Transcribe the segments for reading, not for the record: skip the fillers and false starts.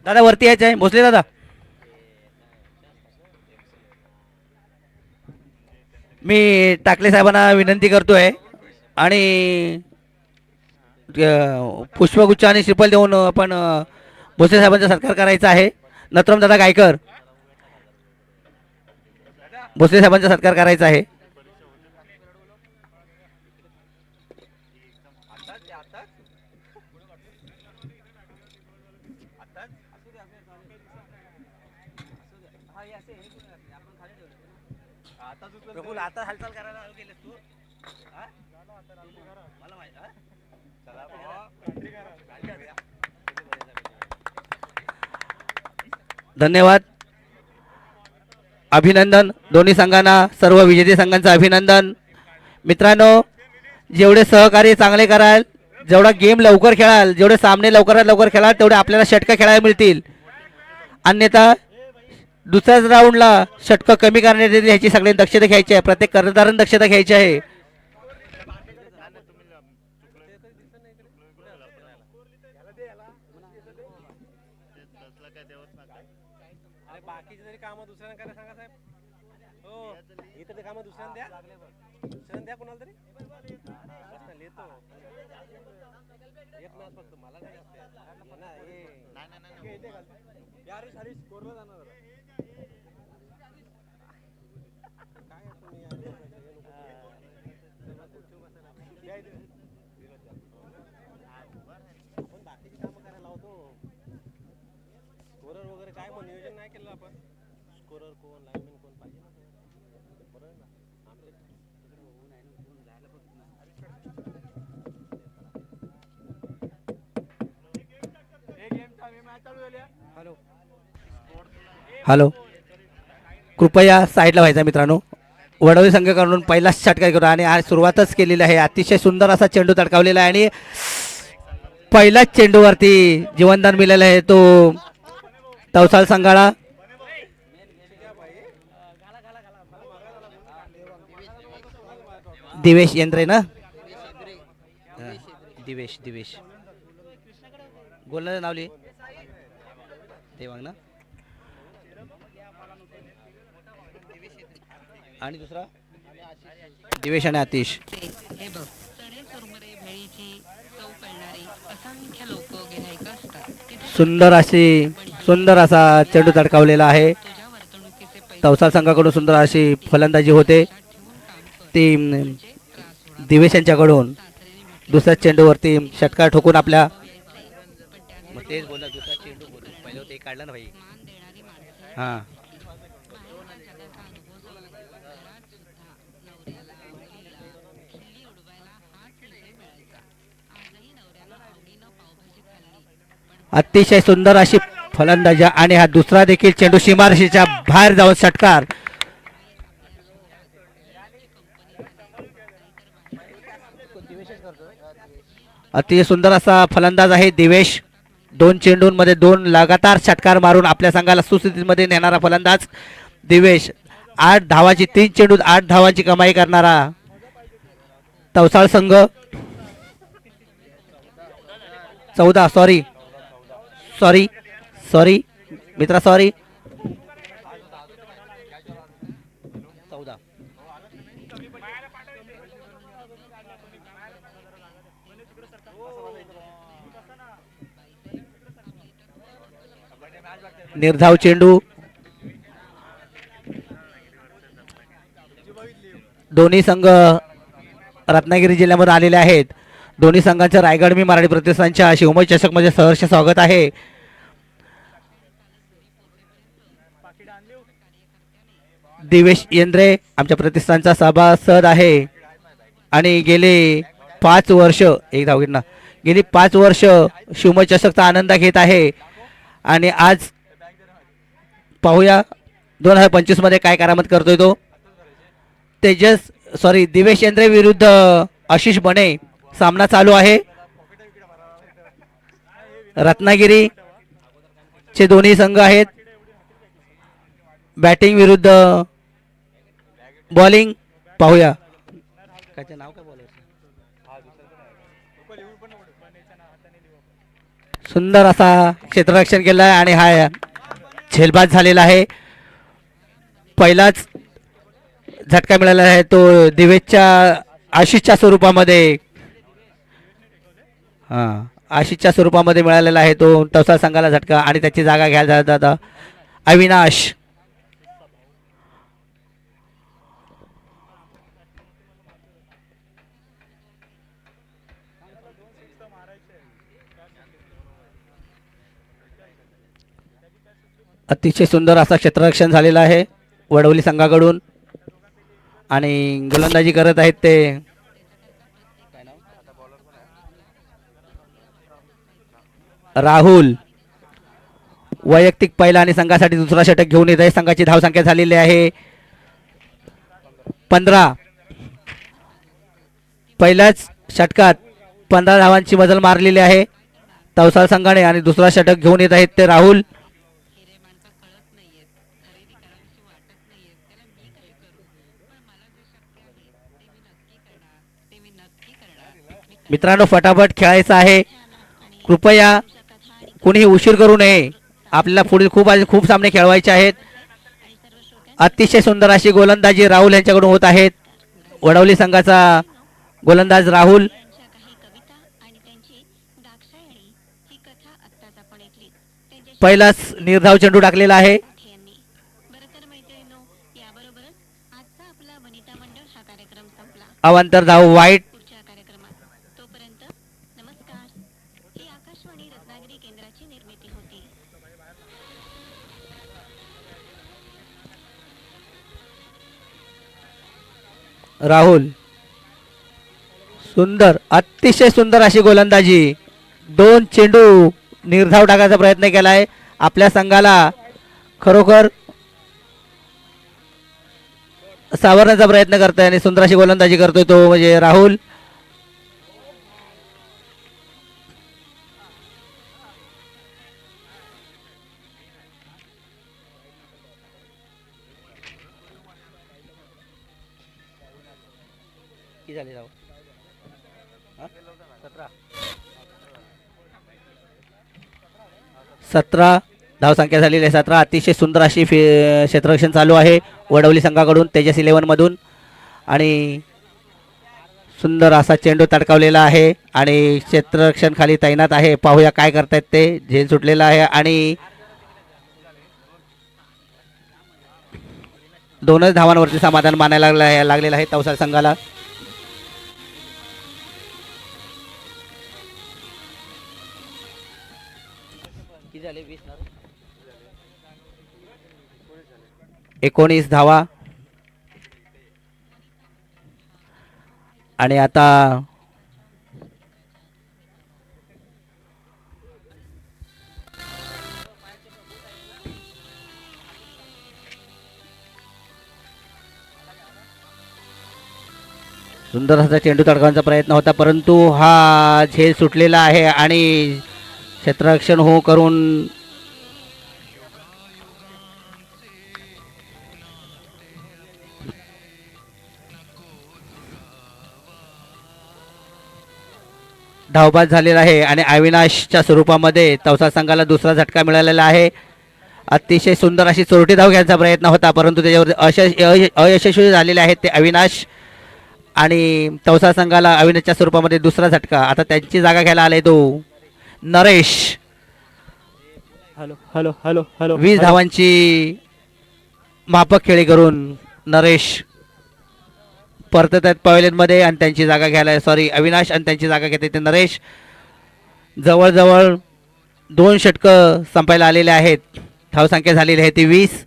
दादा वरती यायचं आहे भोसले दादा. मी टाकले साहेबांना विनंती करतोय आणि पुष्पगुच्छ आणि श्रीफल देऊन आपण भोसले साहेबांचा सत्कार करायचा आहे. नत्रम दादा गायकर भोसले साहेबांचा सत्कार करायचा आहे. प्रफुल आता हालचाल करायला गेलेस तू. मला माहिती धन्यवाद. अभिनंदन दोन्ही संघांना, सर्व विजेते संघांचं अभिनंदन. मित्रांनो, जेवढे सहकार्य चांगले कराल, जेवढा गेम लवकर खेळाल, जेवढे सामने लवकरात लवकर खेळाल, तेवढे आपल्याला षटकं खेळायला मिळतील. अन्यथा दुसऱ्याच राऊंडला षटकं कमी करण्यात येतील, ह्याची सगळ्यांनी दक्षता घ्यायची आहे. प्रत्येक कर्णधाराने दक्षता घ्यायची आहे. बाकीची जरी कामं दुसऱ्याने करायला सांगा साहेब. हो इथं ते कामं दुसऱ्याने द्या, दुसऱ्याने द्या कोणाला तरी. येतो येत नाही फक्त मला नाही स्कोरला जाणार आपण बाकीची कामं करायला लावतो. स्कोरर वगैरे काय मग नियोजन नाही केलं आपण. स्कोरर कोण, लाईनमॅन कोण पाहिजे ना. बरोबर ना आमच्या तिकडे होऊन आहे ना, होऊन जायला पण हॅलो हॅलो, कृपया साईडला व्हायचा मित्रांनो. वडोली संघाकडून पहिलाच षटकार करू आणि आज सुरुवातच केलेली आहे. अतिशय सुंदर असा चेंडू तडकावलेला आहे आणि पहिल्याच चेंडूवरती जीवनदान मिळालेलं आहे. तो तवसाळ संघाला दिवेश यंत्रे ना, दिवेश दिवेश गोलंदाज नावली ते मग ना. आणि दुसरा दिवेश आणि आतिश. हे बघ, चणे चुरमुरे भेळीची चव कळणारी असंख्य लोक गिऱ्हाईक असतात. सुंदर असा चेंडू तडकावलेला आहे. तुझ्या वर्तणुकीचे पैसे तवसाळ संघाकडून सुंदर अशी फलंदाजी होते. ती दिवेश यांच्याकडून दुसऱ्या चेंडूवरती षटकार ठोकून आपल्या मग तेच बोला दुसरा चेंडू बोलू पहिलं ते काढलं ना भाई. हां अतिशय सुंदर अशी फलंदाजी आणि हा दुसरा देखील चेंडू सीमारेषेच्या बाहेर जाऊन षटकार. अतिशय सुंदर असा फलंदाज आहे दिवेश. 2 चेंडूंमध्ये 2 लगातार षटकार मारून आपल्या संघाला सुस्थितीमध्ये नेणारा फलंदाज दिवेश. 8 धावाची 3 चेंडूत 8 धावांची कमाई करणारा तवसाळ संघ. 14 सॉरी मित्रा सॉरी 14. निर्धाव चेंडू. दोन्ही संघ रत्नागिरी जिल्ह्यामध्ये आलेले आहेत. दोन्ही संघांच्या रायगड मी मराठी प्रतिष्ठानच्या शिवमय चषक मध्ये सहर्ष स्वागत आहे. दिवेश येंद्रे आमच्या प्रतिष्ठानचा सभासद आहे आणि गेले 5 वर्ष एक धाव घेतला गेली 5 वर्ष शिवमय चषकचा आनंद घेत आहे. आणि आज पाहूया 2025 मध्ये काय करामत करतोय तो. दिवेश येंद्रे विरुद्ध आशिष बने सामना चालू आहे. रत्नागिरी चे दोन्ही संघ आहेत. बॅटिंग विरुद्ध बॉलिंग. पाहूया नाव काय सुंदर असा क्षेत्ररक्षण केलं आहे आणि हा झेलबाद झालेला आहे. पहिलाच झटका मिळाला आहे तो दिवेशच्या आशिषच्या स्वरूपामध्ये. हां, आशिषच्या स्वरूपामध्ये मिळालेला आहे तो तवसा संघाला झटका आणि त्याची जागा घ्यायला जाता अविनाश. अतिशय सुंदर असा क्षेत्ररक्षण झालेलं आहे वडवली संघाकडून आणि गोलंदाजी करत आहेत ते राहुल. वैयक्तिक पहिला आणि संघासाठी दुसरा षटक घेऊन येत आहे. संघाची धावसंख्या झालेली आहे 15. पहिल्याच षटकात 15 धावांची मजल मारलेली आहे तवसाळ संघाने आणि दुसरा षटक घेऊन येत आहेत ते राहुल. हिरे माणसं कळत नाहीयेत, खरेदी करावीशी वाटत नाहीयेत, त्याला मी काय करू? पण मला जे शक्य आहे ते मी नक्की करणार, ते मी नक्की करणार. मी मित्रांनो, फटाफट खेळायचं आहे. कृपया कुणीही उशीर करू नये. आपल्याला पुढील खूप सामने खेळवायचे आहेत. अतिशय सुंदर अशी गोलंदाजी राहुल यांच्याकडून होत आहेत. वडवली संघाचा गोलंदाज राहुल. त्यांच्या काही कविता आणि त्यांची दाक्षायणी ही कथा आत्ताच आपण ऐकली. त्यांच्या पहिलाच निर्धाव चेंडू टाकलेला आहे. यांनी बरं तर मैत्रिणींनो, याबरोबरच आजचा आपला वनिता मंडळ हा कार्यक्रम संपला. अवांतर धाव वाईट. पुढच्या कार्यक्रमात तोपर्यंत नमस्कार. ही आकाशवाणी रत्नागिरी केंद्राची निर्मिती होती. राहुल सुंदर, अतिशय सुंदर अशी गोलंदाजी. 2 चेंडू निर्धाव टाकायचा प्रयत्न केलाय. आपल्या संघाला खरोखर सावरण्याचा प्रयत्न करतोय आणि सुंदर अशी गोलंदाजी करतोय तो म्हणजे राहुल. झाली धाव 17 धावसंख्या झालेली आहे 17. अतिशय सुंदर अशी क्षेत्ररक्षण चालू आहे वडवली संघाकडून तेजस 11 मधून आणि सुंदर असा चेंडू तडकावलेला आहे आणि क्षेत्ररक्षण खाली तैनात आहे. पाहूया काय करतायत ते. झेल सुटलेला आहे आणि 2च धावांवरती समाधान मानायला लागलेलं आहे तवसाळ संघाला. झाले 19 धावा आणि आता सुंदर असा चेंडू तडकावण्याचा प्रयत्न होता परंतु हा झेल सुटलेला आहे आणि क्षेत्ररक्षण हो करून धावबाद झालेला आहे आणि अविनाशच्या स्वरूपामध्ये तवसा संघाला दुसरा झटका मिळालेला आहे. अतिशय सुंदर अशी चोरटी धाव घ्यायचा प्रयत्न होता परंतु त्याच्यावर अयशस्वी झालेले आहेत ते अविनाश आणि तवसा संघाला अविनाशच्या स्वरूपामध्ये दुसरा झटका. आता त्यांची जागा घ्यायला आलाय तो Naresh. Hello hello hello hello 20 धावांची माफक खेळी करून नरेश परतत आहेत पवेलियनमध्ये आणि त्यांची जागा घ्यायला अविनाश आणि त्यांची जागा घेते ते नरेश. जवळजवळ 2 षटकं संपायला आलेले आहेत. धावसंख्या झालेली आहे ती 20.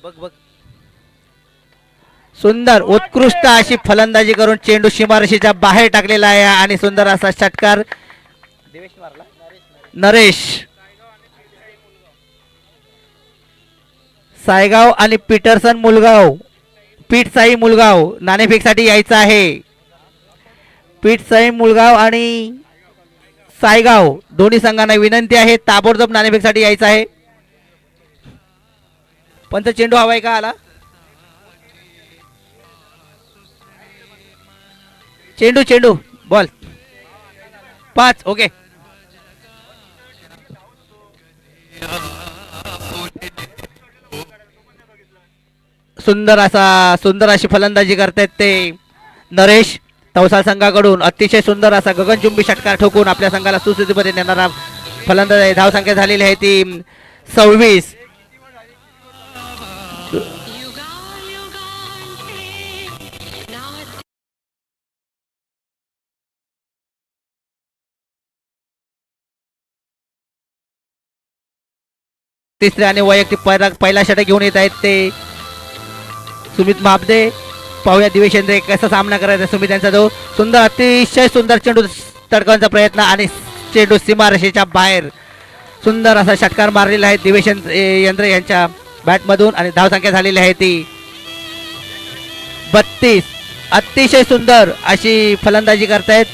बघ बघ सुंदर उत्कृष्ट अशी फलंदाजी करून चेंडू सीमारेषेच्या बाहेर टाकलेला आहे आणि सुंदर असा षटकार नरेश. सायगाव आणि पीटरसन मुलगाव पीठसाई मुलगाव नाणेफेकसाठी यायचं आहे. पीठसाई मुलगाव आणि सायगाव दोन्ही संघांना विनंती आहे ताबडतोब नाणेफेकसाठी यायचं आहे. पंच चेंडू हवाय का आला चेंडू चेंडू बॉल 5. ओके. सुंदर अशी फलंदाजी करतायत ते नरेश तवसाळ संघाकडून. अतिशय सुंदर असा गगनचुंबी षटकार ठोकून आपल्या संघाला सुस्थितीमध्ये नेणारा फलंदाज आहे. धावसंख्या झालेली आहे ती 26. तिसऱ्या आणि वैयक्तिक पहिला षटक घेऊन येत आहेत ते सुमित महाबदे. पाहूया दिवेशेंद्र कसा सामना करायचा सुमित यांचा. जो सुंदर अतिशय सुंदर चेंडू तडकावण्याचा प्रयत्न आणि चेंडू सीमारेषेच्या बाहेर सुंदर असा षटकार मारलेला आहे दिवेशेंद्र यांच्या बॅटमधून आणि धावसंख्या झालेली आहे ती 32. अतिशय सुंदर अशी फलंदाजी करतायत.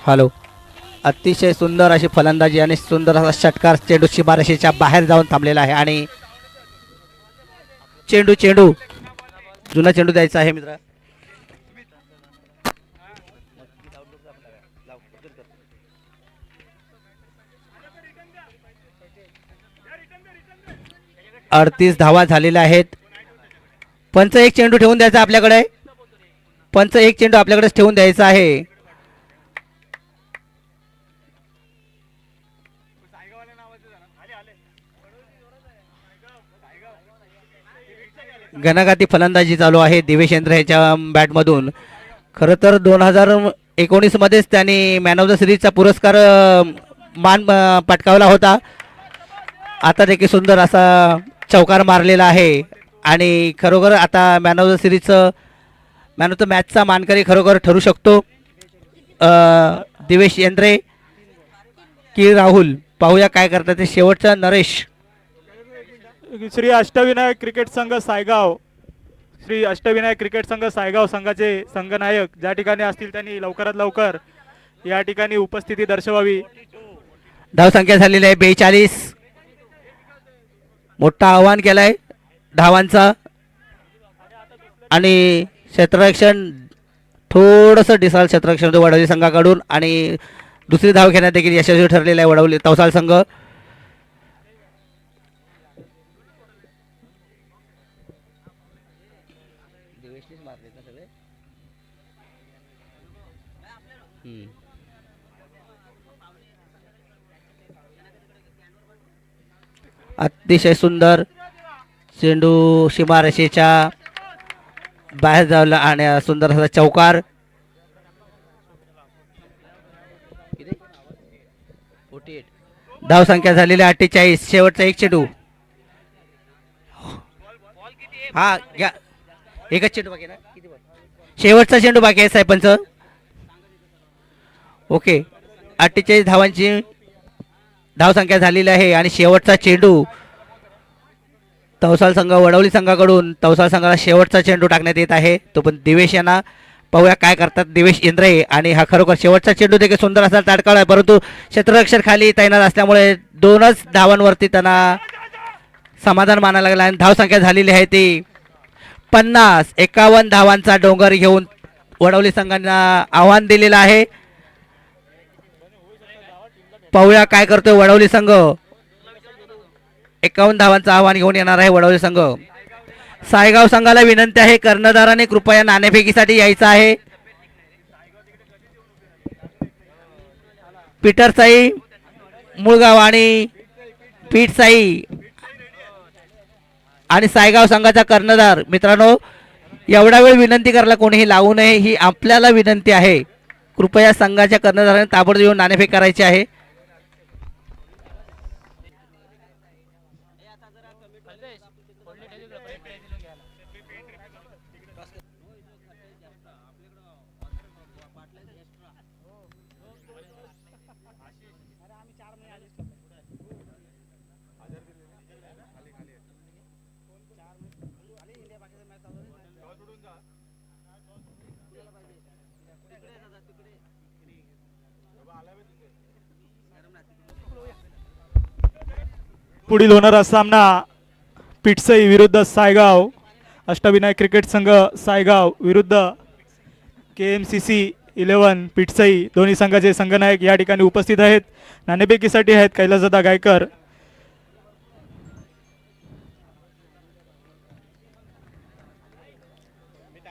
हॅलो. अतिशय सुंदर अशी फलंदाजी आणि सुंदर असा षटकार चेंडू सीमारेषेच्या बाहेर जाऊन थांबलेला आहे आणि चेंडू जुना चेंडू द्यायचा आहे मित्र. अडतीस धावा झालेल्या आहेत. पंच एक चेंडू ठेवून द्यायचा आपल्याकडे. पंच एक चेंडू आपल्याकडेच ठेवून द्यायचा आहे. घनघाती फलंदाजी चालू आहे दिवेशेंद्र ह्याच्या बॅटमधून. खरं तर 2019 मध्येच त्यांनी मॅन ऑफ द सिरीजचा पुरस्कार मान पटकावला होता. आता देखील सुंदर असा चौकार मारलेला आहे आणि खरोखर आता मॅन ऑफ द सिरीजचं मॅन ऑफ द मॅचचा मानकरी खरोखर ठरू शकतो दिवेशेंद्र की राहुल. पाहूया काय करतात ते. शेवटचा नरेश. श्री अष्टविनायक क्रिकेट संघ सायगाव संघाचे संघनायक ज्या ठिकाणी असतील त्यांनी लवकरात लवकर या ठिकाणी उपस्थिती दर्शवावी. धावसंख्या झालेली आहे 42. मोठा आव्हान केलाय धावांचा आणि क्षेत्ररक्षण थोडंसं डिसाल क्षेत्ररक्षण वडवली संघाकडून आणि दुसरी धाव घेण्यात देखील यशस्वी ठरलेला आहे वडवली तवसाळ संघ. अतिशय सुंदर चेंडू सीमारेषेच्या बाहेर जावला आणि सुंदर असा चौकार. धावसंख्या झालेली 48. शेवटचा एक चेंडू. हा घ्या. एकच चेंडू बाकी ना. शेवटचा चेंडू बाकी आहे साहेबांच. ओके. 48 धावांची धावसंख्या झालेली आहे आणि शेवटचा चेंडू तवसाळ संघ वडवली संघाकडून तवसाळ संघाला शेवटचा चेंडू टाकण्यात येत आहे. तो पण दिवेश यांना. पाहूया काय करतात दिवेश इंद्रे. आणि हा खरोखर शेवटचा चेंडू देखील सुंदर असा ताटकाळ आहे परंतु क्षेत्ररक्षण खाली तैनात असल्यामुळे 2च धावांवरती त्यांना समाधान मानायला लागला आणि धावसंख्या झालेली आहे ती 50. 51 धावांचा डोंगर घेऊन वडवली संघांना आव्हान दिलेलं आहे. पाहूया काय करतोय वडवली संघ. 51 धावांचं आव्हान घेऊन येणार आहे वडवली संघ. सायगाव संघाला विनंती आहे कर्णधाराने कृपया नाणेफेकीसाठी यायचं आहे. पीटरसाई मुळगाव आणि पीठसाई आणि सायगाव संघाचा कर्णधार मित्रांनो एवढा वेळ विनंती करायला कोणीही लावू नये ही आपल्याला विनंती आहे. कृपया संघाच्या कर्णधाराने ताबडतोब येऊन नाणेफेक करायची आहे. पुढील होणारा सामना पिटसई विरुद्ध सायगाव, अष्टविनायक क्रिकेट संघ सायगाव विरुद्ध KMCC 11 पिटसई. दोन्ही संघाचे संघनायक या ठिकाणी उपस्थित आहेत. नाणेफेकीसाठी आहेत कैलासदादा Gaikar.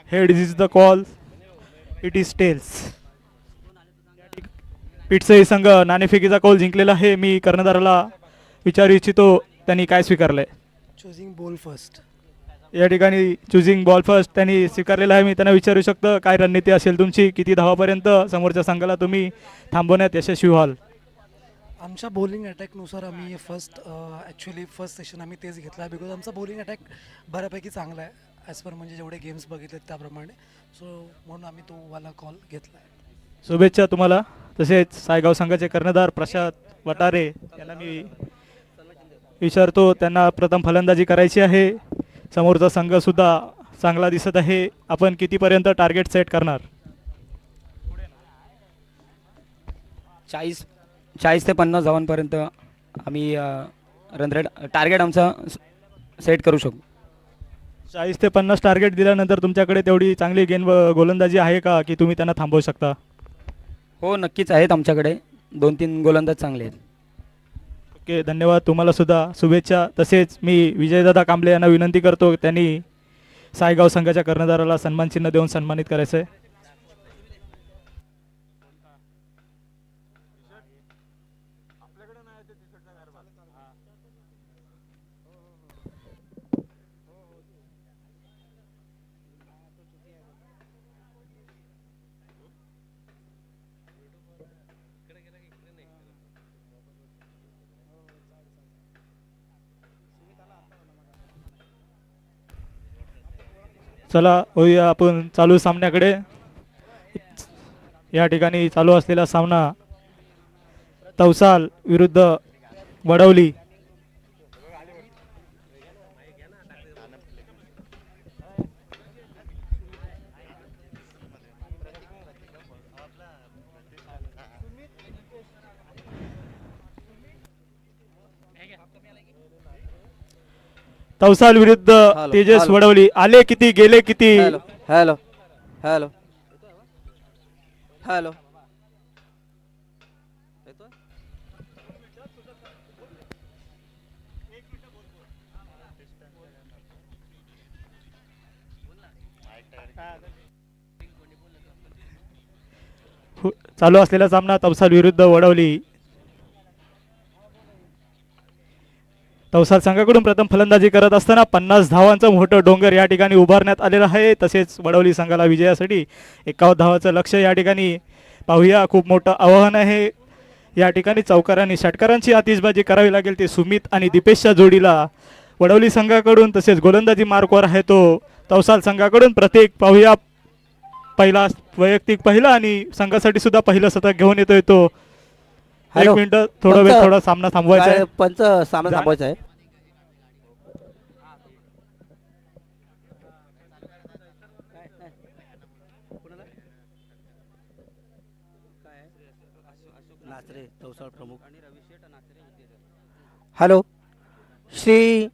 Head is the call, it is tails. पिटसई संघ नाणेफेकीचा कॉल जिंकलेला आहे. मी कर्णधाराला विचारू इच्छितो त्यांनी काय स्वीकारलंय. Choosing ball first. या ठिकाणी चुझिंग बॉल फर्स्ट त्यांनी स्वीकारलेला आहे. मी त्यांना विचारू शकतो काय रणनीती असेल तुमची, किती धावापर्यंत समोरच्या संघाला तुम्ही थांबवण्यात यशस्वी व्हाल. आमच्या बॉलिंग अटॅकनुसार आम्ही ॲक्च्युली फर्स्ट सेशन आम्ही तेच घेतला आहे, बिकॉज आमचा बॉलिंग अटॅक बऱ्यापैकी चांगला आहे ॲज पर म्हणजे जेवढे गेम्स बघितलेत त्याप्रमाणे. सो म्हणून आम्ही तो वाला कॉल घेतला आहे. शुभेच्छा तुम्हाला. तसेच सायगाव संघाचे कर्णधार प्रशांत वटारे यांना मी विचारतो, त्यांना प्रथम फलंदाजी करायची आहे. समोरचा संघ सुद्धा चांगला दिसत आहे. आपण कितीपर्यंत टार्गेट सेट करणार. 40 ते 50 धावांपर्यंत आम्ही रन रेट टार्गेट आमचा सेट करू शकू. 40 ते 50 टार्गेट दिल्यानंतर तुमच्याकडे तेवढी चांगली गोलंदाजी आहे का की तुम्ही त्यांना थांबवू शकता. हो नक्कीच आहेत आमच्याकडे 2-3 गोलंदाज चांगले आहेत. ओके धन्यवाद. तुम्हाला सुद्धा शुभेच्छा. तसेच मी विजयदादा कांबळे यांना विनंती करतो त्यांनी सायगाव संघाच्या कर्णधाराला सन्मानचिन्ह देऊन सन्मानित करायचं आहे. चला होऊया आपण चालू सामन्याकडे. या ठिकाणी चालू असलेला सामना तवसाल विरुद्ध वडवली. तवसाल विरुद्ध तेजस वडवली. आले किती गेले किती. हॅलो हॅलो हॅलो हॅलो चालू असलेला सामना तवसाल विरुद्ध वडवली. तवसाल संघाकडून प्रथम फलंदाजी करत असताना 50 धावांचं मोठं डोंगर या ठिकाणी उभारण्यात आलेलं आहे. तसेच वडवली संघाला विजयासाठी 51 धावाचं लक्ष या ठिकाणी पाहूया. खूप मोठं आव्हान आहे या ठिकाणी. चौकार आणि षटकारांची आतिषबाजी करावी लागेल. ते सुमित आणि दीपेशच्या जोडीला वडवली संघाकडून. तसेच गोलंदाजी मार्कवर आहे तो तवसाल संघाकडून. प्रत्येक पाहूया पहिला वैयक्तिक पहिला आणि संघासाठी सुद्धा पहिलं शतक घेऊन येतोय तो. एक हॅलो. मिनिट थोडा वेळ थोडा सामना थांबवायचा आहे. पंच सामना थांबवायचा आहे. हॅलो श्री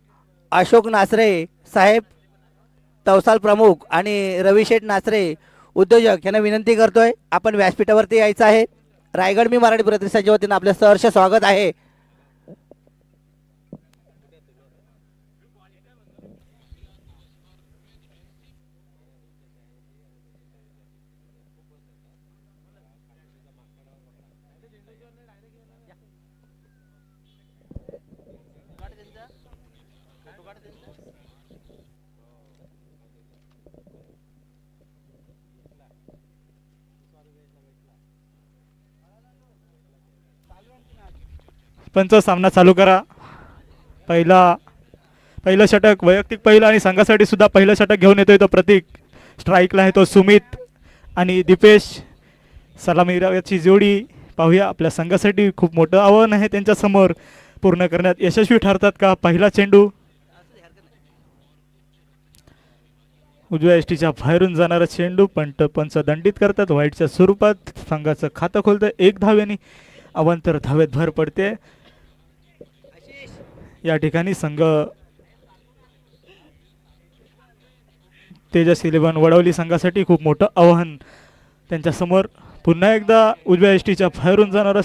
अशोक नाचरे साहेब तवसाल प्रमुख आणि रविशेठ नाचरे उद्योजक यांना विनंती करतोय आपण व्यासपीठावरती यायचं आहे. रायगड मी मराठी प्रतिष्ठानच्या वतीनं आपलं सहर्ष स्वागत आहे. पंच सामना चालू करा. पहिलं षटक वैयक्तिक पहिलं आणि संघासाठी सुद्धा पहिलं षटक घेऊन येतोय तो प्रतीक. स्ट्राईकला आहे तो सुमित आणि दीपेश. सलामीची जोडी पाहूया आपल्या संघासाठी खूप मोठं आव्हान आहे त्यांच्यासमोर. पूर्ण करण्यात यशस्वी ठरतात का? पहिला चेंडू उजव्या एसटीच्या बाहेरून जाणारा चेंडू पंच दंडित करतात वाईटच्या स्वरूपात. संघाचं खातं खोलतं 1 धावेने. अवांतर धावेत भर पडते. या ठिकाणी संघ तेजस 11 वडवली संघासाठी खूप मोठं आव्हान त्यांच्यासमोर. पुन्हा एकदा उजव्या एसटीच्या बाहेरून जाणारा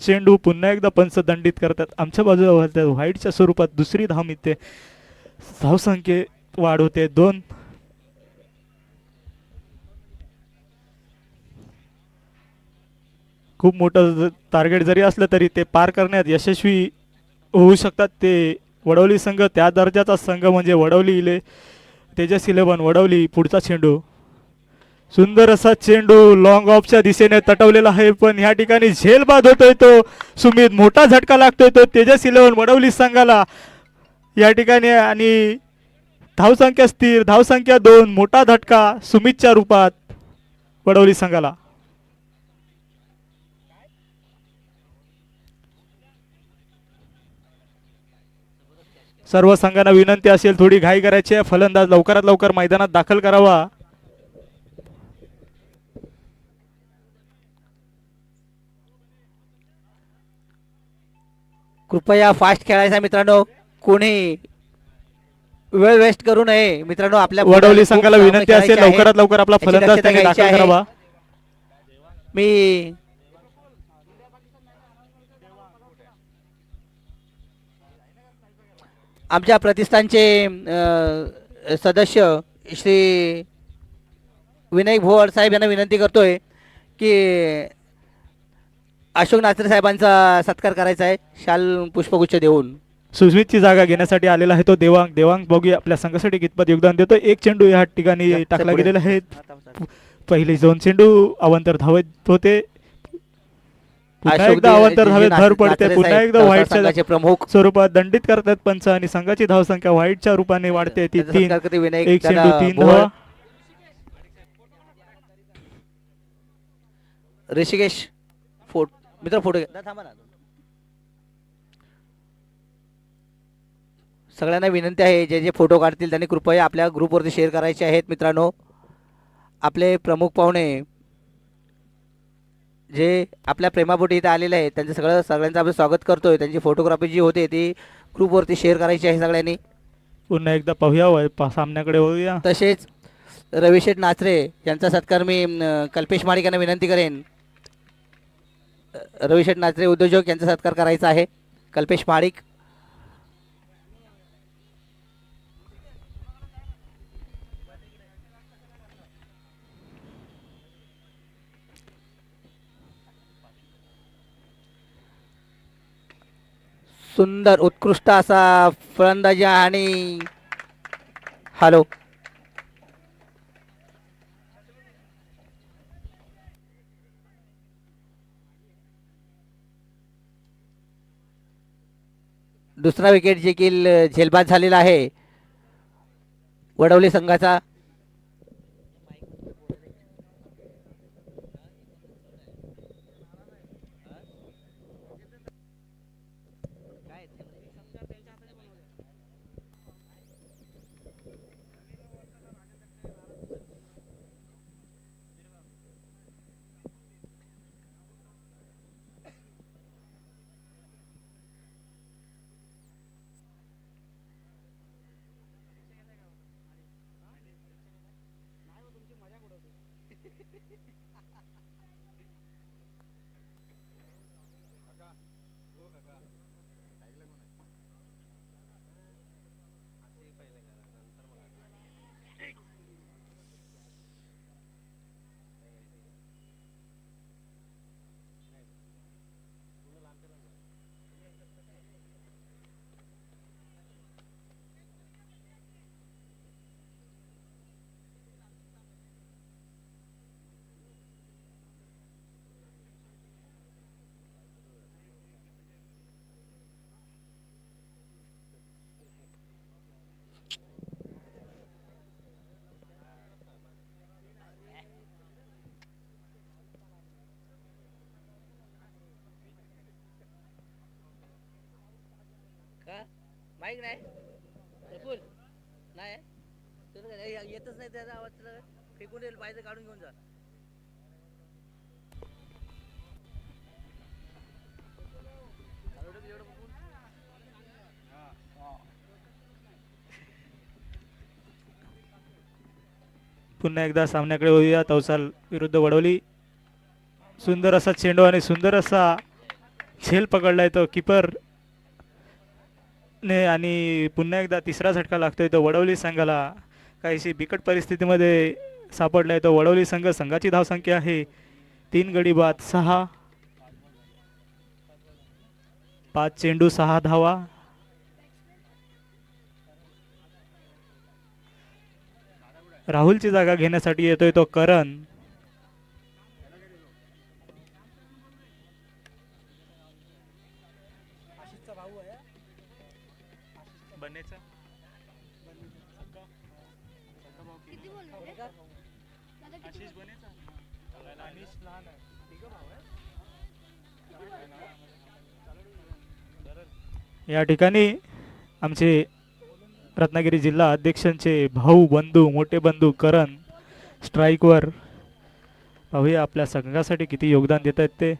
चेंडू पुन्हा एकदा पंच दंडित करतात. आमच्या बाजूला व्हाईटच्या स्वरूपात दुसरी धाव मिळते. धावसंख्ये वाढ होते 2. खूप मोठं टार्गेट जरी असलं तरी ते पार करण्यात यशस्वी होऊ शकतात ते वडवली संघ. त्या दर्जाचा संघ म्हणजे वडवली इले तेजस 11 वडवली. पुढचा चेंडू सुंदर असा चेंडू लॉंग ऑफच्या दिशेने तटवलेला आहे, पण ह्या ठिकाणी झेलबाद होतोय तो सुमित. मोठा झटका लागतोय तो तेजस 11 वडवली संघाला या ठिकाणी. आणि धावसंख्या स्थिर, धावसंख्या 2. मोठा झटका सुमितच्या रूपात वडवली संघाला. सर्व संघांना विनंती असेल थोडी घाई करायची आहे. फलंदाज लवकरात लवकर मैदानात दाखल करावा. कृपया फास्ट खेळायचा मित्रांनो. कोणी वेळ वेस्ट करू नये मित्रांनो. आपल्या वडवली संघाला विनंती असेल लवकरात लवकर आपला याची फलंदाज दक्षता त्यांनी घ्यायची दाखल आहे. करावा. मी आमच्या प्रतिष्ठानचे सदस्य श्री विनायक भोवाड साहेब यांना विनंती करतोय की अशोक नाचरे साहेबांचा सत्कार करायचा आहे शाल पुष्पगुच्छ देऊन. सुस्मितची जागा घेण्यासाठी आलेला आहे तो देवांग. देवांग बघूया आपल्या संघासाठी कितपत योगदान देतो. 1 चेंडू या ठिकाणी टाकला गेलेला आहे. पहिले 2 चेंडू अवांतर धावत होते. पुन्हा एकदा अवांतर धावेत भर पडते. पुन्हा एकदा व्हाईटच्या प्रमुख स्वरूपात दंडित करतात पंच आणि संघाची धावसंख्या व्हाईटच्या रूपाने वाढते ती 3. एक चेंडू 3 धावा. ऋषिकेश मित्र फोटो घ्या थांबा ना. सगळ्यांना विनंती आहे जे जे फोटो काढतील त्यांनी कृपया आपल्या ग्रुपवरती शेअर करायचे आहेत मित्रांनो. आपले प्रमुख पाहुणे जे आपल्या प्रेमापोटी इथे आलेले आहेत त्यांचं सगळ्यांचं आपण स्वागत करतोय. त्यांची फोटोग्राफी जी होते ती ग्रुपवरती शेअर करायची आहे सगळ्यांनी. पुन्हा एकदा पाहूया सामन्याकडे वळूया. तसेच रविशेठ नाचरे यांचा सत्कार मी कल्पेश माडिक यांना विनंती करेन. रविशेठ नाचरे उद्योजक यांचा सत्कार करायचा आहे. कल्पेश माडिक. सुंदर उत्कृष्ट असा फलंदाजी आणि हॅलो दुसरा विकेट देखील झेलबाद झालेला आहे वडवली संघाचा. माईक नाही प्रफुल नाही येतच नाही त्याचा आवाज फेकून येईल पाहिजे काढून घेऊन जा. पुन्हा एकदा सामन्याकडे होऊया. तवसाल विरुद्ध वडवली. सुंदर असा चेंडू आणि सुंदर असा झेल पकडलाय तो किपर ने आणि पुन्हा एकदा तिसरा झटका लागतोय तो वडवली संघाला. काहीशी बिकट परिस्थितीमध्ये सापडलाय तो वडवली संघ. संघाची धावसंख्या आहे 3 गडी बाद 6. 5 चेंडू 6 धावा. राहुलची जागा घेण्यासाठी येतोय तो करण. या ठिकाणी आमचे रत्नागिरी जिल्हा अध्यक्षांचे भाऊ बंधू मोठे बंधू करण स्ट्राईकवर. पाहूया आपल्या संघासाठी किती योगदान देत आहेत ते.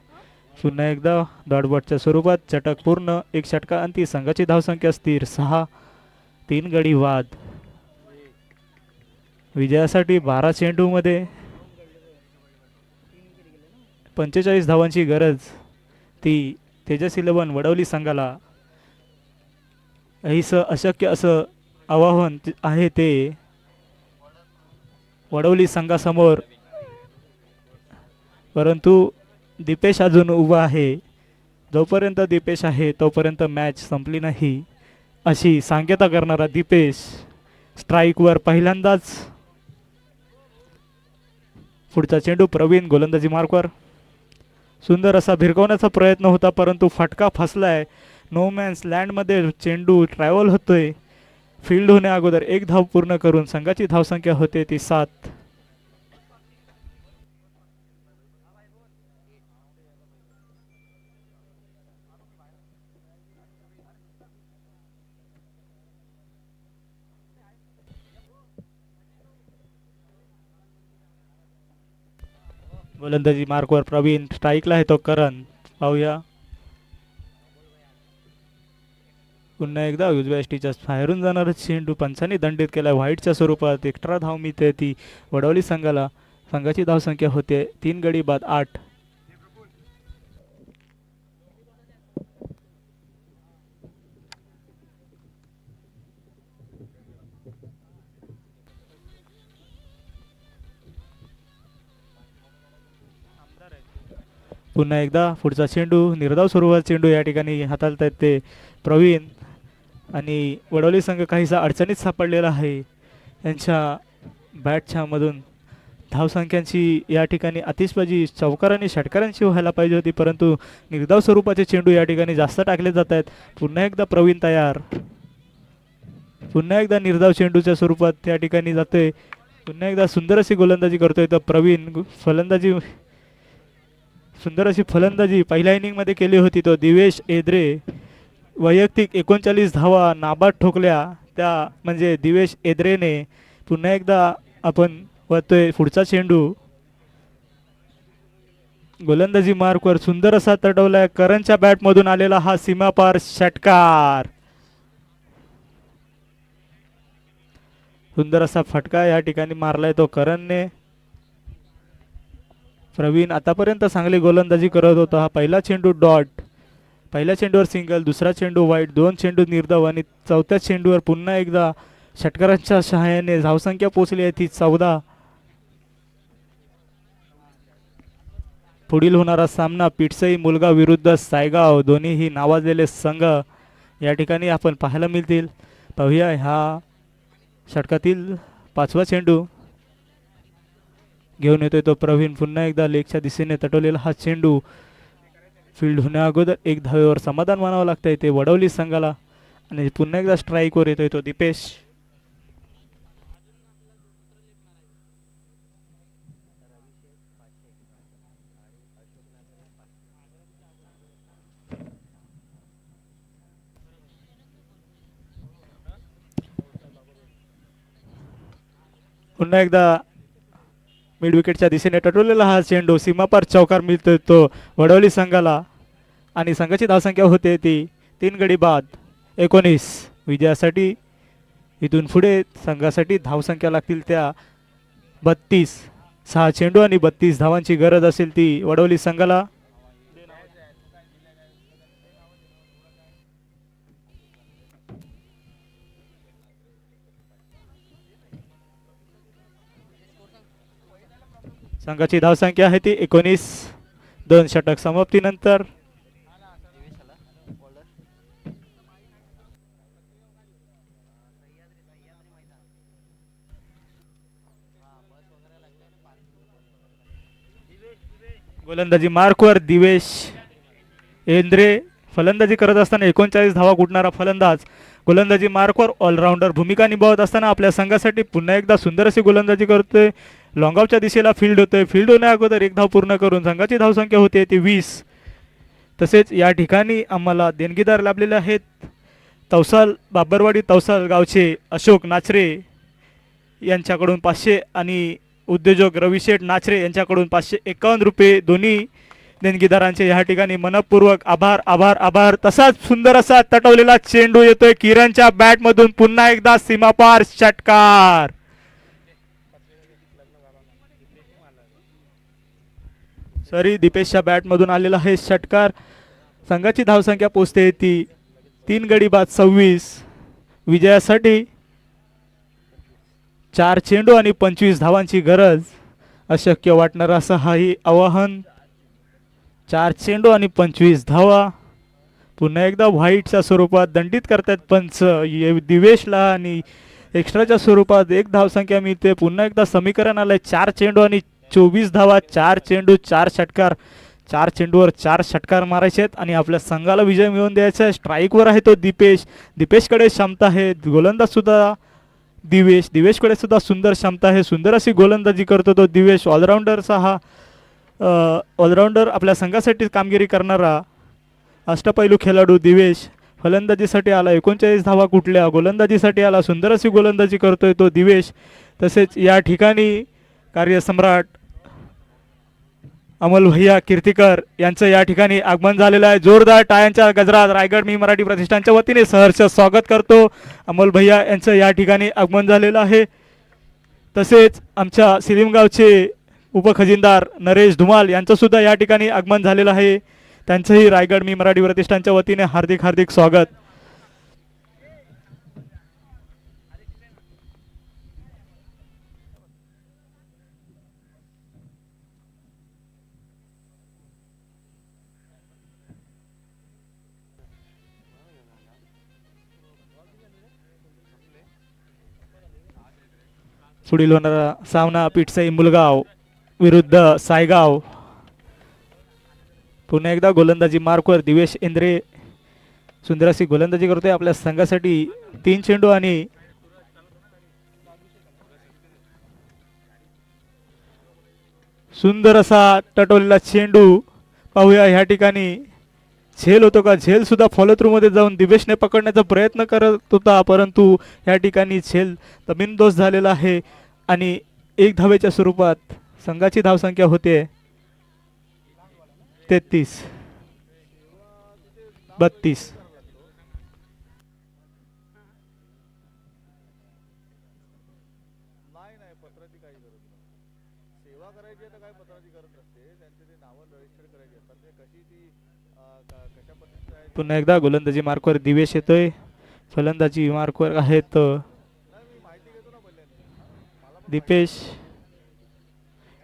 पुन्हा एकदा डॉटबॉटच्या स्वरूपात चटक पूर्ण. 1 षटका अंती. संघाची धावसंख्या स्थिर 6. 3 गडी वाद. विजयासाठी 12 चेंडूमध्ये 45 धावांची गरज. ती तेजस 11 वडवली संघाला. अहिसं अशक्य असं आवाहन आहे ते वडवली संघासमोर. परंतु दीपेश अजून उभा आहे. जोपर्यंत दीपेश आहे तोपर्यंत मॅच संपली नाही अशी सांगता करणारा दीपेश स्ट्राईकवर पहिल्यांदाच. पुढचा चेंडू प्रवीण गोलंदाजी मार्कवर. सुंदर असा भिरकवण्याचा प्रयत्न होता परंतु फटका फसलाय. नो मॅन्स लँडमध्ये चेंडू ट्रॅव्हल होतोय. फील्ड होण्या अगोदर 1 धाव पूर्ण करून संघाची धावसंख्या होते ती 7. गोलंदाजी मार्कवर प्रवीण. स्ट्राईकला आहे तो करण. पाहूया पुन्हा एकदा उजव्या एसटीच्या बाहेरून जाणारा चेंडू पंचांनी दंडित केला व्हाईटच्या स्वरूपात. एक्स्ट्रा धाव मिळते ती वडवली संघाला. संघाची धावसंख्या होते 3 गडी बाद 8. पुन्हा एकदा पुढचा चेंडू निर्धाव स्वरूपात चेंडू या ठिकाणी हाताळतायत ते प्रवीण. आणि वडवली संघ काहीसा अडचणीत सापडलेला आहे. त्यांच्या बॅटच्या मधून धावसंख्यांची या ठिकाणी आतिषबाजी चौकारांनी षटकारांची व्हायला पाहिजे होती परंतु निर्धाव स्वरूपाचे चेंडू या ठिकाणी जास्त टाकले जात आहेत. पुन्हा एकदा प्रवीण तयार. पुन्हा एकदा निर्धाव चेंडूच्या स्वरूपात या ठिकाणी जातोय. पुन्हा एकदा सुंदर अशी गोलंदाजी करतोय तर प्रवीण. फलंदाजी सुंदर अशी फलंदाजी पहिल्या इनिंगमध्ये केली होती तो दिवेश एद्रे. वैयक्तिक 39 धावा नाबाद ठोकल्या त्या म्हणजे दिवेश एद्रेने. पुन्हा एकदा आपण वळतोय पुढचा चेंडू. गोलंदाजी मार्कवर सुंदर असा तडवलाय. करणच्या बॅटमधून आलेला हा सीमापार षटकार. सुंदर असा फटका या ठिकाणी मारलाय तो करणने. प्रवीण आतापर्यंत चांगली गोलंदाजी करत होता. हा पहिला चेंडू डॉट. पहिल्या चेंडूवर सिंगल. दुसरा चेंडू वाईट. 2 चेंडू निर्धाव आणि चौथ्या चेंडूवर पुन्हा एकदा षटकारांच्या सहाय्याने धावसंख्या पोहोचली आहे ती 14. पुढील होणारा सामना पिटसई मुलगा विरुद्ध सायगाव. दोन्हीही नावाजलेले संघ या ठिकाणी आपण पाहायला मिळतील. पाहूया ह्या षटकातील 5वा चेंडू घेऊन येतोय तो प्रवीण. पुन्हा एकदा लेगच्या दिशेने तटवलेला हा चेंडू. फील्ड होण्या अगोदर 1 धावेवर समाधान मानावं लागतंय ते वडवली संघाला. आणि पुन्हा एकदा स्ट्राईकवर येतोय तो दीपेश. पुन्हा एकदा मिड विकेटच्या दिशेने टटवलेला हा चेंडू सीमापार चौकार मिळतोय तो वडवली संघाला आणि संघाची धावसंख्या होते ती 3 गडी बाद 19. विजयासाठी इथून पुढे संघासाठी धावसंख्या लागतील त्या 32. 6 चेंडू आणि 32 धावांची गरज असेल ती वडवली संघाला. संघाची धावसंख्या आहे ती 19. 2 षटक समाप्तीनंतर गोलंदाजी मार्कवर दिवेश एंद्रे. फलंदाजी करत असताना 39 धावा कुटणारा फलंदाज. गोलंदाजी मार्कवर ऑलराऊंडर भूमिका निभावत असताना आपल्या संघासाठी पुन्हा एकदा सुंदर अशी गोलंदाजी करतोय. लॉंगऑफच्या दिशेला फील्ड होतोय. फील्ड होण्या अगोदर 1 धाव पूर्ण करून संघाची धावसंख्या होते ती 20. तसेच या ठिकाणी आम्हाला देणगीदार लाभलेले आहेत तवसाल बाबरवाडी तवसाल गावचे अशोक नाचरे यांच्याकडून 500 आणि उद्योजक रविशेठ नाचरे यांच्याकडून 551 रुपये. दोन्ही देणगीदारांचे या ठिकाणी मनपूर्वक आभार आभार आभार. तसाच सुंदर असा तटवलेला चेंडू येतोय किरणच्या बॅटमधून. पुन्हा एकदा सीमापार षटकार. सॉरी दीपेशच्या बॅटमधून आलेला आहे षटकार. संघाची धावसंख्या पोचते ती 3 गडी बाद 26. विजयासाठी 4 चेंडू आणि 25 धावांची गरज. अशक्य वाटणार असं हाही आवाहन. 4 चेंडू आणि 25 धावा. पुन्हा एकदा व्हाईटच्या स्वरूपात दंडित करतात पंच दिवेशला आणि एक्स्ट्राच्या स्वरूपात 1 धावसंख्या मिळते. पुन्हा एकदा समीकरण आलंय 4 चेंडू आणि 24 धावा. 4 चेंडू 4 षटकार. 4 चेंडूवर 4 षटकार मारायचे आहेत आणि आपल्या संघाला विजय मिळवून द्यायचा आहे. स्ट्राईकवर आहे तो दिपेश. दिपेशकडे क्षमता आहे. गोलंदाज सुद्धा दिवेश. दिवेशकडे सुद्धा सुंदर क्षमता आहे. सुंदर अशी गोलंदाजी करतो तो दिवेश. ऑलराऊंडरचा हा ऑलराऊंडर आपल्या संघासाठी कामगिरी करणारा अष्टपैलू खेळाडू दिवेश. फलंदाजीसाठी आला 39 धावा कुठल्या. गोलंदाजीसाठी आला सुंदर अशी गोलंदाजी करतोय तो दिवेश. तसेच या ठिकाणी कार्यसम्राट अमोल भैया कीर्तिकर यांचं या ठिकाणी आगमन झालेलं आहे. जोरदार टाळ्यांच्या गजरात रायगड मी मराठी प्रतिष्ठानच्या वतीने सहर्ष स्वागत करतो. अमोल भैया यांचं या ठिकाणी आगमन झालेलं आहे. तसेच आमच्या सिलिमगावचे उपखजिनदार नरेश धुमाल यांचं सुद्धा या ठिकाणी आगमन झालेलं आहे. त्यांचंही रायगड मी मराठी प्रतिष्ठानच्या वतीने हार्दिक हार्दिक स्वागत. पुढील होणारा सामना पिठसई मुलगाव विरुद्ध सायगाव. पुन्हा एकदा गोलंदाजी मार्कवर दिवेश इंद्रे सुंदर अशी गोलंदाजी करतोय आपल्या संघासाठी. 3 चेंडू आणि सुंदर असा टटवलेला चेंडू. पाहूया ह्या ठिकाणी झेल होतो का. झेल सुद्धा फॉलो थ्रू मध्ये जाऊन दिवेशने पकडण्याचा प्रयत्न करत होता परंतु या ठिकाणी झेल जमीनदोष झालेला आहे आणि 1 धावेच्या स्वरूपात संघाची धावसंख्या होते 33. 32. पुन्हा एकदा गोलंदाजी मार्कवर दिवेश येतोय. फलंदाजी मार्कवर आहेत दीपेश.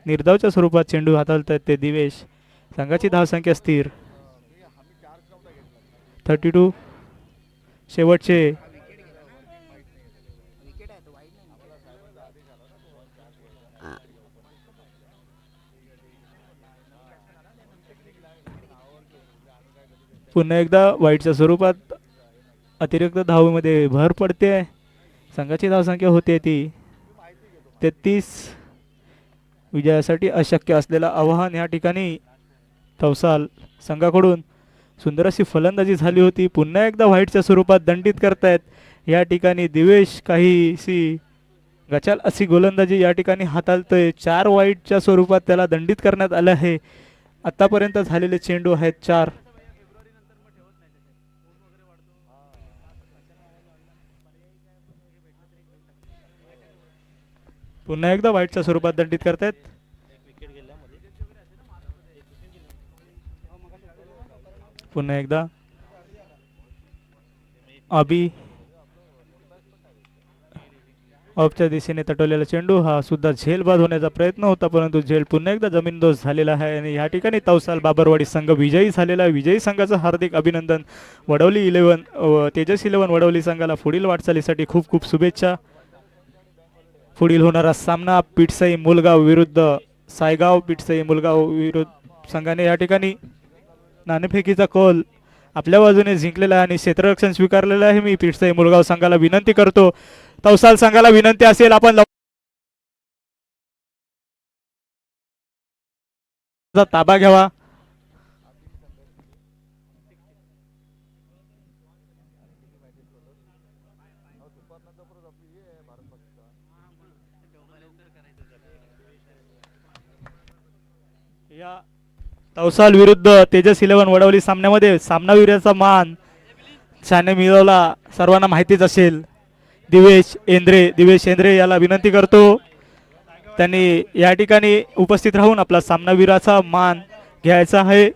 निर्धावच्या स्वरूपात चेंडू हाताळत आहेत ते दिवेश. संघाची धावसंख्या स्थिर 32. शेवटचे पुन्हा एकदा वाईटच्या स्वरूपात अतिरिक्त धावेमध्ये भर पडते. संघाची धावसंख्या होते ती 33. विजयासाठी अशक्य असलेलं आव्हान या ठिकाणी तवसाल संघाकडून सुंदर अशी फलंदाजी झाली होती. पुन्हा एकदा व्हाईटच्या स्वरूपात दंडित करतायत या ठिकाणी दिवेश. काहीशी गचाल अशी गोलंदाजी या ठिकाणी हाताळतोय. 4 वाईटच्या स्वरूपात त्याला दंडित करण्यात आलं आहे. आतापर्यंत झालेले चेंडू आहेत 4. पुन्हा एकदा वाईटच्या स्वरूपात दंडित करतायत. विकेट गेल्या मध्ये पुन्हा एकदा अबी ऑफच्या दिशेने तटवलेला चेंडू हा सुद्धा झेल बाद होण्याचा प्रयत्न होता, परंतु झेल पुन्हा एकदा जमीनदोस्त झालेला आहे आणि या ठिकाणी तवसाल बाबरवाडी संघ विजयी झालेला आहे. विजयी संघाचं हार्दिक अभिनंदन. वडवली 11 तेजस 11 वडवली संघाला पुढील वाटचालीसाठी खूप खूप शुभेच्छा. पुढील होणारा सामना पिठसई मुलगाव विरुद्ध सायगाव. पिठसई मुलगाव विरुद्ध संघाने या ठिकाणी नाणेफेकीचा कौल आपल्या बाजूने जिंकलेला आहे आणि क्षेत्ररक्षण स्वीकारलेलं आहे. मी पिठसई मुलगाव संघाला विनंती करतो, तवसाल संघाला विनंती असेल आपण ताबा घ्यावा. या तवसाल विरुद्ध तेजस 11 वडवली सामन्यामध्ये सामनावीराचा मान ज्याने मिळवला सर्वांना माहितीच असेल, दिवेश एंद्रे याला विनंती करतो त्यांनी या ठिकाणी उपस्थित राहून आपला सामनावीराचा मान घ्यायचा आहे.